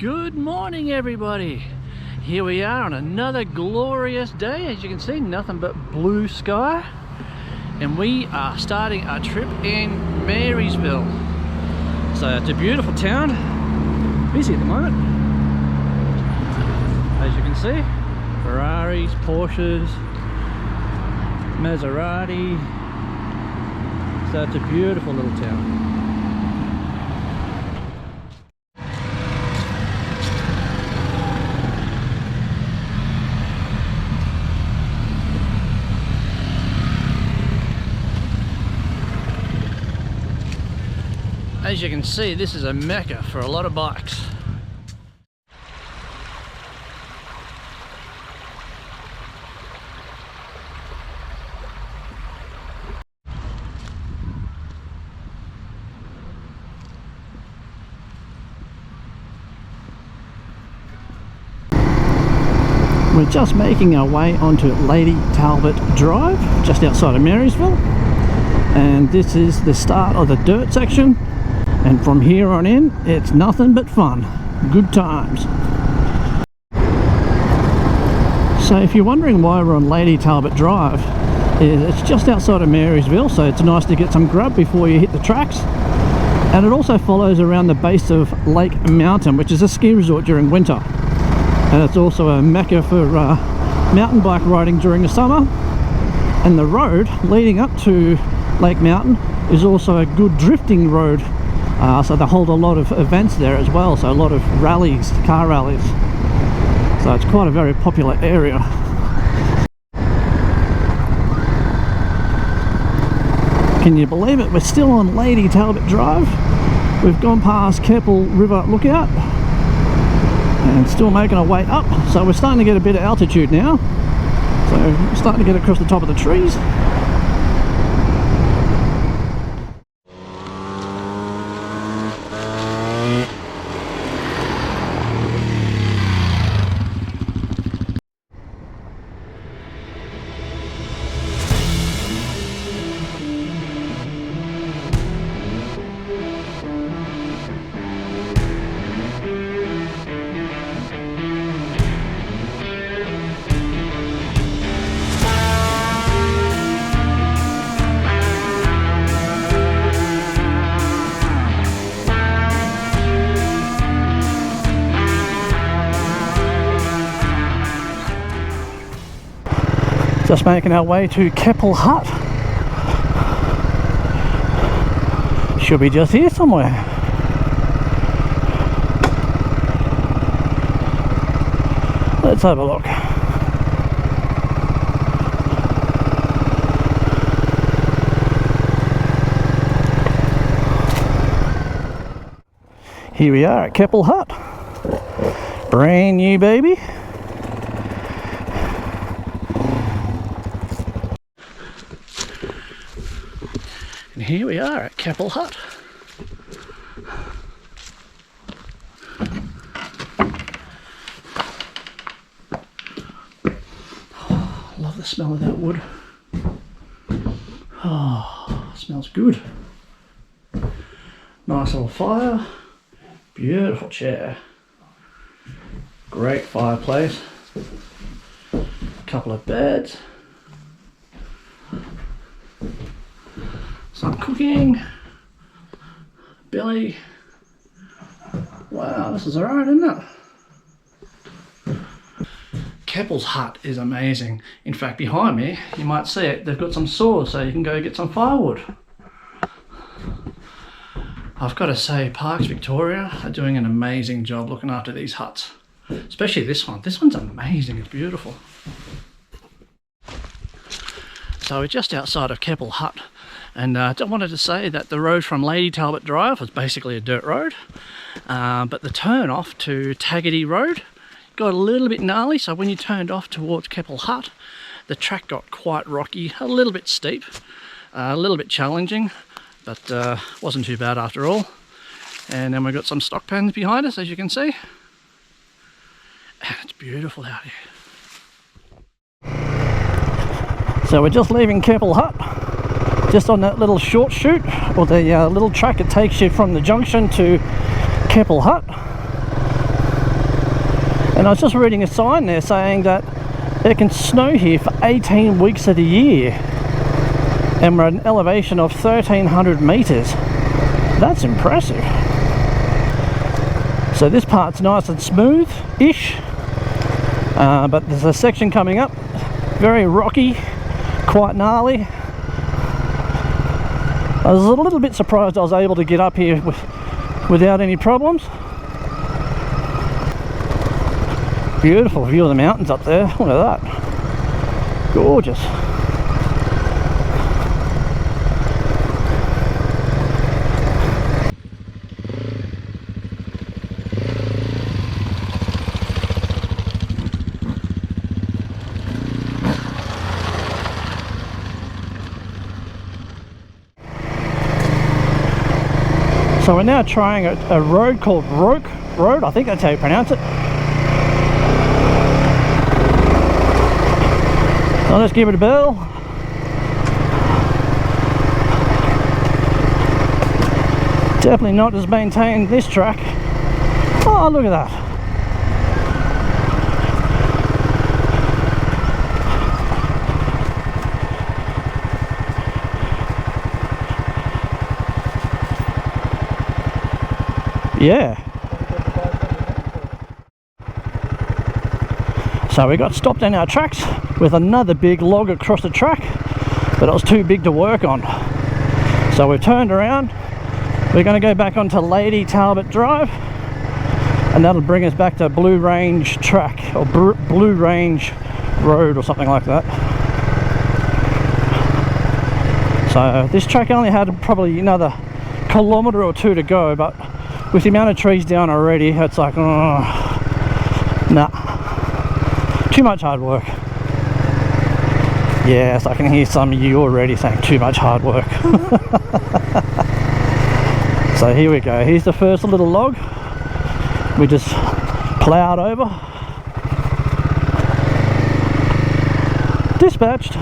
Good morning, everybody. Here we are on another glorious day. As you can see, nothing but blue sky, and we are starting our trip in Marysville. So it's a beautiful town, busy at the moment. As you can see, Ferraris, Porsches, Maserati. So it's a beautiful little town. As you can see, this is a mecca for a lot of bikes. We're just making our way onto Lady Talbot Drive, just outside of Marysville. And this is the start of the dirt section. And from here on in, it's nothing but fun. Good times. So if you're wondering why we're on Lady Talbot Drive, it's just outside of Marysville, so it's nice to get some grub before you hit the tracks. And it also follows around the base of Lake Mountain, which is a ski resort during winter. And it's also a mecca for mountain bike riding during the summer. And the road leading up to Lake Mountain is also a good drifting road. So they hold a lot of events there as well, so a lot of rallies, car rallies. So it's quite a very popular area. Can you believe it? We're still on Lady Talbot Drive. We've gone past Keppel River Lookout and still making our way up. So we're starting to get a bit of altitude now. So we're starting to get across the top of the trees. Just making our way to Keppel Hut. Should be just here somewhere. Let's have a look. Here we are at Keppel Hut. Brand new baby. And here we are at Keppel Hut. Oh, love the smell of that wood. Oh, smells good. Nice little fire. Beautiful chair. Great fireplace. Couple of beds. Some cooking. Billy. Wow, this is alright, isn't it? Keppel's hut is amazing. In fact, behind me, you might see it, they've got some saws so you can go get some firewood. I've got to say, Parks Victoria are doing an amazing job looking after these huts. Especially this one. This one's amazing, it's beautiful. So we're just outside of Keppel Hut. And I wanted to say that the road from Lady Talbot Drive was basically a dirt road, but the turn off to Taggart Road got a little bit gnarly, so when you turned off towards Keppel Hut, the track got quite rocky, a little bit steep, a little bit challenging, but wasn't too bad after all. And then we've got some stock pans behind us, as you can see, and it's beautiful out here. So we're just leaving Keppel Hut, just on that little short chute, or the little track that takes you from the junction to Keppel Hut. And I was just reading a sign there saying that it can snow here for 18 weeks of the year, and we're at an elevation of 1,300 meters. That's impressive. So this part's nice and smooth-ish, but there's a section coming up, very rocky, quite gnarly. I was a little bit surprised I was able to get up here without any problems. Beautiful view of the mountains up there. Look at that. Gorgeous. So we're now trying a road called Roke Road, I think that's how you pronounce it. So let's give it a bell. Definitely not as maintained this track. Oh, look at that. Yeah. So we got stopped in our tracks with another big log across the track, but it was too big to work on. So we turned around. We're going to go back onto Lady Talbot Drive, and that'll bring us back to Blue Range Track, or Blue Range Road, or something like that. So this track only had probably another kilometre or two to go, but with the amount of trees down already, it's like, oh, nah, too much hard work. Yes, I can hear some of you already saying too much hard work. So here we go. Here's the first little log. We just ploughed over. Dispatched.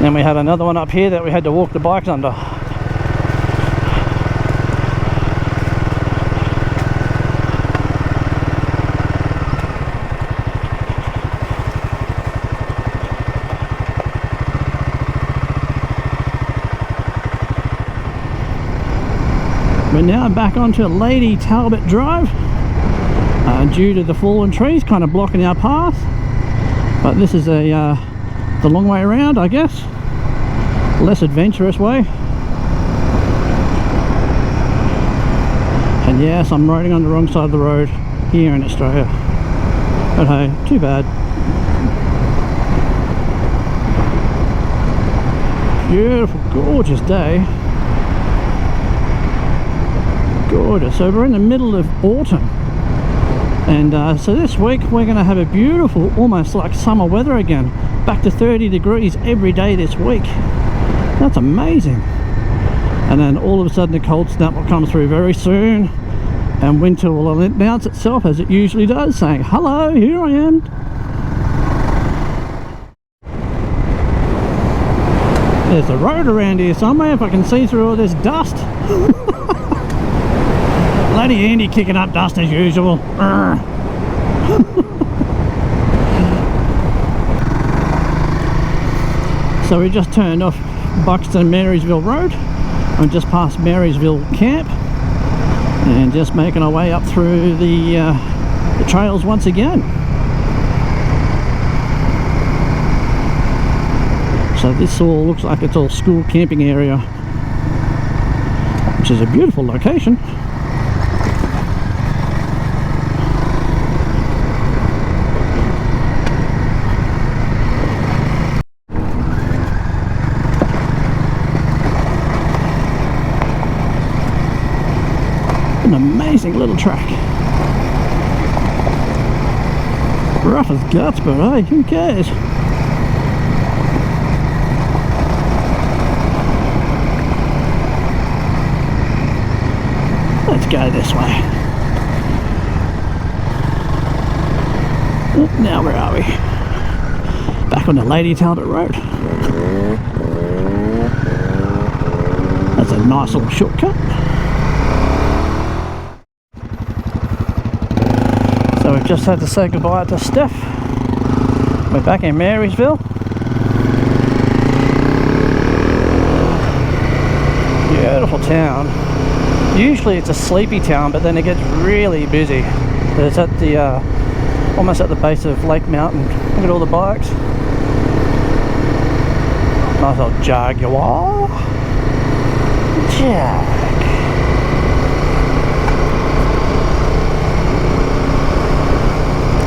Then we had another one up here that we had to walk the bikes under. We're now back onto Lady Talbot Drive, due to the fallen trees kind of blocking our path, but this is the long way around, I guess, less adventurous way. And yes, I'm riding on the wrong side of the road here in Australia, but hey, too bad. Beautiful, gorgeous day. Gorgeous. So we're in the middle of autumn, and so this week we're going to have a beautiful, almost like summer weather again, back to 30 degrees every day this week. That's amazing. And then all of a sudden the cold snap will come through very soon, and winter will announce itself as it usually does, saying, hello, here I am. There's a road around here somewhere if I can see through all this dust. Bloody Andy kicking up dust as usual. So we just turned off Buxton Marysville Road. I'm just past Marysville Camp, and just making our way up through the trails once again. So this all looks like it's all school camping area, which is a beautiful location. An amazing little track. Rough as guts, but hey, who cares? Let's go this way. Oh, now where are we? Back on the Lady Talbot Road. That's a nice little shortcut. just had to say goodbye to Steph. We're back in Marysville. Beautiful town. Usually it's a sleepy town, but then it gets really busy. It's at the almost at the base of Lake Mountain. Look at all the bikes. Nice old Jaguar. Jag.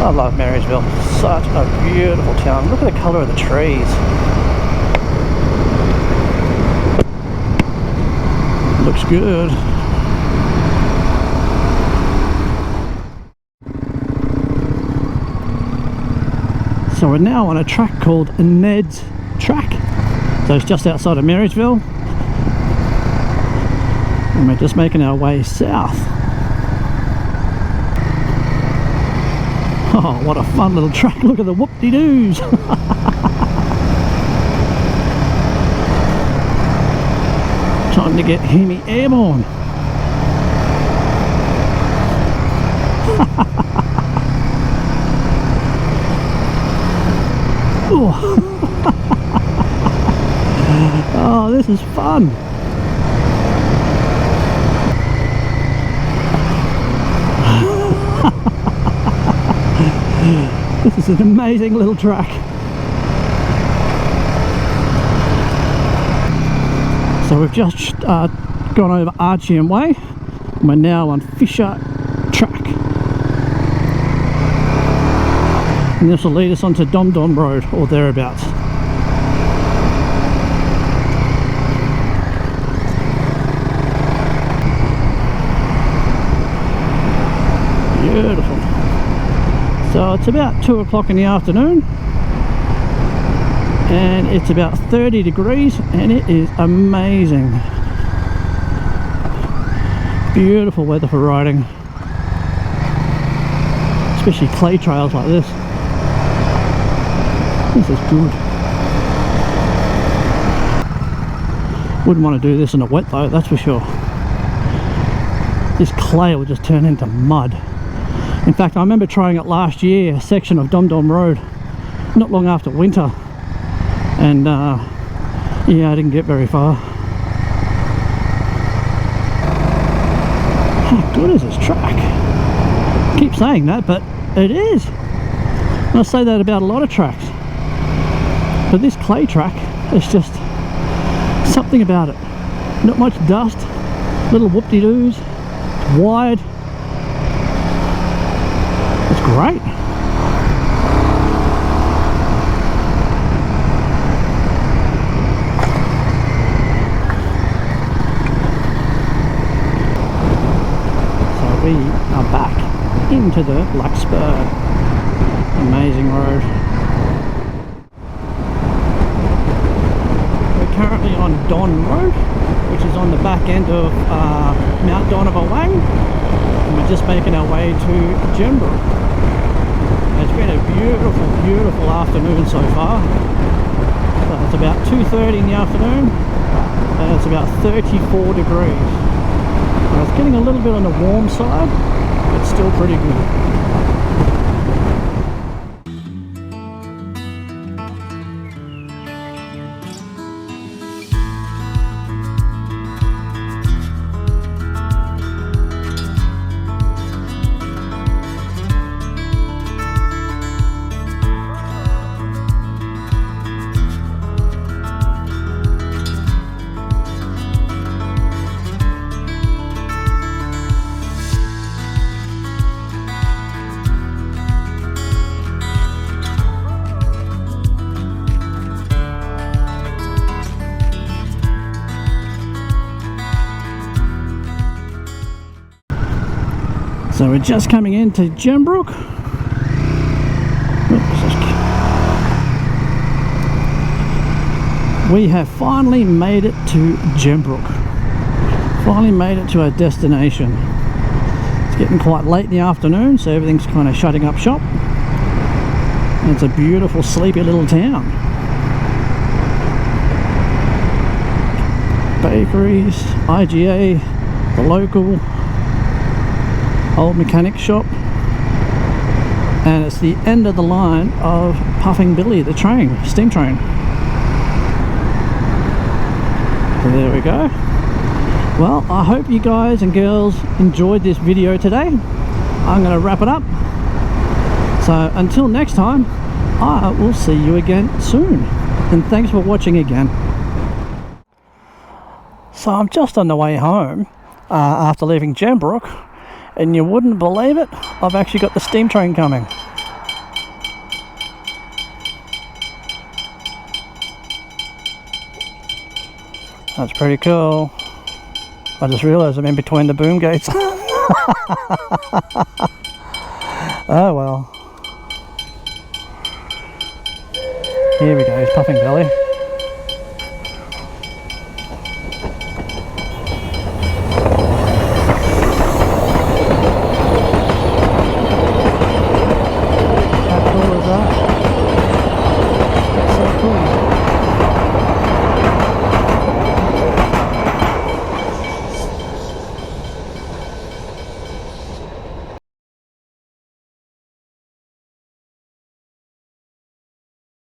I love Marysville. Such a beautiful town. Look at the colour of the trees. Looks good. So we're now on a track called Neds Track. So it's just outside of Marysville. And we're just making our way south. Oh, what a fun little track. Look at the whoop-de-doos. Time to get Hemi airborne. Oh, this is fun. This is an amazing little track. So we've just gone over Archean Way and we're now on Fisher Track. And this will lead us onto Dom Dom Road or thereabouts. Beautiful. So it's about 2 o'clock in the afternoon and it's about 30 degrees and it is amazing. Beautiful weather for riding, especially clay trails like this. This is good. Wouldn't want to do this in a wet though, that's for sure. This clay will just turn into mud. In fact, I remember trying it last year, a section of Dom Dom Road, not long after winter, and yeah, I didn't get very far. How good is this track? I keep saying that, but it is. And I say that about a lot of tracks, but this clay track, it's just something about it. Not much dust, little whoop-de-doos, wide. It's great. So we are back into the Black Spur. Amazing road. We're currently on Don Road, which is on the back end of Mount Donovan Way, and we're just making our way to Gembrook. It's been a beautiful, beautiful afternoon so far. So it's about 2:30 in the afternoon and it's about 34 degrees. Now it's getting a little bit on the warm side, but still pretty good. So we're just coming into Gembrook. We have finally made it to Gembrook. Finally made it to our destination. It's getting quite late in the afternoon, so everything's kind of shutting up shop. And it's a beautiful, sleepy little town. Bakeries, IGA, the local, old mechanic shop. and it's the end of the line of Puffing Billy, the train, steam train. So there we go. Well, I hope you guys and girls enjoyed this video today. I'm going to wrap it up. So until next time, I will see you again soon. And thanks for watching again. So I'm just on the way home after leaving Gembrook, and you wouldn't believe it, I've actually got the steam train coming. That's pretty cool. I just realised I'm in between the boom gates. Oh well. Here we go, he's Puffing Billy.